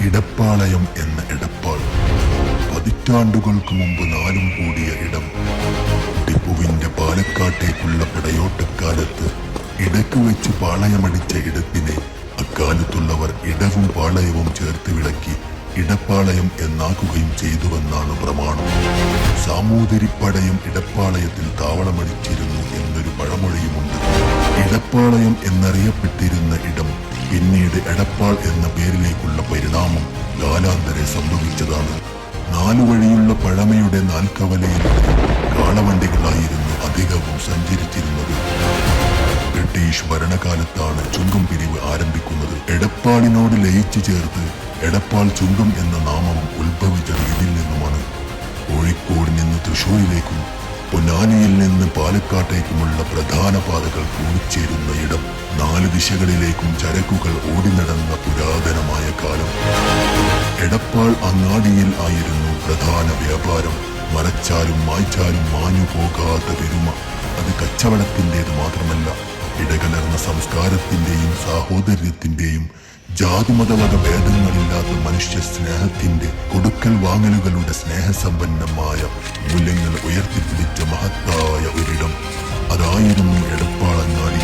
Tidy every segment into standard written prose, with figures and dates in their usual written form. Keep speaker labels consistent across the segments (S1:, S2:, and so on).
S1: ഇടപ്പാളയം എന്ന എടപ്പാൾ. പതിറ്റാണ്ടുകൾക്ക് മുമ്പ് നാലും കൂടിയ ഇടം. ടിപ്പുവിന്റെ പാലക്കാട്ടേക്കുള്ള പടയോട്ടക്കാലത്ത് ഇടയ്ക്ക് വെച്ച് പാളയമടിച്ച ഇടത്തിനെ അക്കാലത്തുള്ളവർ ഇടവും പാളയവും ചേർത്ത് വിളക്കി ഇടപ്പാളയം എന്നാക്കുകയും ചെയ്തുവെന്നാണ് പ്രമാണം. സാമൂതിരിപ്പടയും ഇടപ്പാളയത്തിൽ താവളമടിച്ചിരുന്നു എന്നൊരു പഴമൊഴിയുമുണ്ട്. ഇടപ്പാളയം എന്നറിയപ്പെട്ടിരുന്ന ഇടം പിന്നീട് എടപ്പാൾ എന്ന പേരിലേക്കുള്ള പരിണാമം കാലാന്തരെ സംഭവിച്ചതാണ്. നാലുവഴിയുള്ള പഴമയുടെ നാൽക്കവലയിലൂടെ കാളവണ്ടികളായിരുന്നു അധികവും സഞ്ചരിച്ചിരുന്നത്. ബ്രിട്ടീഷ് ഭരണകാലത്താണ് ചുങ്കം പിരിവ് ആരംഭിക്കുന്നത്. എടപ്പാളിനോട് ലയിച്ചു ചേർത്ത് എടപ്പാൾ ചുങ്കം എന്ന നാമവും ഉത്ഭവിച്ചത് ഇതിൽ നിന്നുമാണ്. കോഴിക്കോട് നിന്ന് തൃശൂരിലേക്കും പൊന്നാനിയിൽ നിന്ന് പാലക്കാട്ടേക്കുമുള്ള പ്രധാന പാതകൾ കൂടിച്ചേരുന്ന ഇടം. 4 ദിശകളിലേക്കും ചരക്കുകൾ ഓടി നടന്ന പുരാതനമായ കാലം. എടപ്പാൾ അങ്ങാടിയിൽ ആയിരുന്നു പ്രധാന വ്യാപാരം. മറച്ചാലും മായ്ച്ചാലും മാഞ്ഞു പോകാത്ത പെരുമ. അത് കച്ചവടത്തിൻ്റേത് മാത്രമല്ല, ഇടകലർന്ന സംസ്കാരത്തിൻ്റെയും സാഹോദര്യത്തിൻ്റെയും ജാതിമതവക ഭേദങ്ങളില്ലാത്ത മനുഷ്യ സ്നേഹത്തിന്റെ കൊടുക്കൽ വാങ്ങലുകളുടെ സ്നേഹസമ്പന്നമായ മൂല്യങ്ങൾ ഉയർത്തിപ്പിടിച്ച മഹത്തായ ഒരിടം. അതായിരുന്നു എടപ്പാളങ്ങാടി.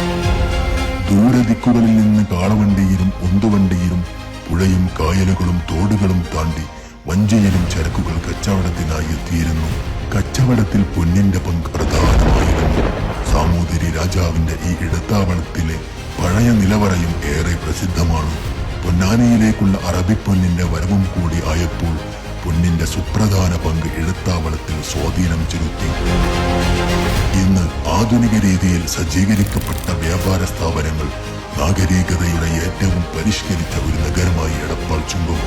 S1: ദൂരദിക്കുകളിൽ നിന്ന് കാളവണ്ടിയിലും ഉന്തുവണ്ടിയിലും പുഴയും കായലുകളും തോടുകളും താണ്ടി വഞ്ചിയിലും ചരക്കുകൾ കച്ചവടത്തിനായി എത്തിയിരുന്നു. കച്ചവടത്തിൽ പൊന്നിന്റെ പങ്ക് പ്രധാനമായിരുന്നു. സാമൂതിരി രാജാവിന്റെ ഈ ഇടത്താവളത്തിലെ പഴയ നിലവറയും ഏറെ പ്രസിദ്ധമാണ്. പൊന്നാനിയിലേക്കുള്ള അറബിപ്പൊന്നിന്റെ വരവും കൂടി ആയപ്പോൾ പൊന്നിന്റെ സുപ്രധാന പങ്ക് ഇടത്താവളത്തിൽ സ്വാധീനം ചെലുത്തി. ഇന്ന് ആധുനിക രീതിയിൽ സജ്ജീകരിക്കപ്പെട്ട വ്യാപാര സ്ഥാപനങ്ങൾ, നാഗരികതയുടെ ഏറ്റവും പരിഷ്കരിച്ച ഒരു നഗരമായി എടപ്പാൾ ചുങ്കം.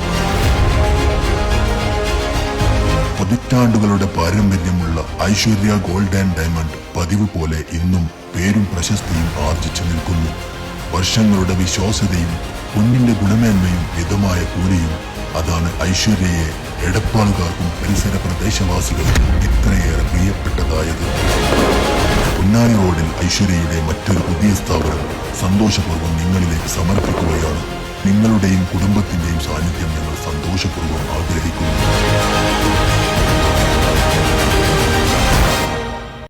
S1: പതിറ്റാണ്ടുകളുടെ പാരമ്പര്യമുള്ള ഐശ്വര്യ ഗോൾഡ് ആൻഡ് ഡയമണ്ട് പതിവ് പോലെ ഇന്നും പേരും പ്രശസ്തിയും ആർജിച്ചു നിൽക്കുന്നു. വർഷങ്ങളുടെ വിശ്വാസ്യതയും പൊന്നിന്റെ ഗുണമേന്മയും മിതമായ കൂലിയും അതാണ് ഐശ്വര്യയെ എടപ്പാളുകാർക്കും പരിസര പ്രദേശവാസികൾക്കും ഇത്രയേറെ പ്രിയപ്പെട്ടതായത്. പൊന്നാനി റോഡിൽ ഐശ്വര്യയുടെ മറ്റൊരു പുതിയ സ്ഥാപനം സന്തോഷപൂർവ്വം നിങ്ങളിലേക്ക് സമർപ്പിക്കുകയാണ്. നിങ്ങളുടെയും കുടുംബത്തിന്റെയും സാന്നിധ്യം ഞങ്ങൾ സന്തോഷപൂർവ്വം ആഗ്രഹിക്കുന്നു.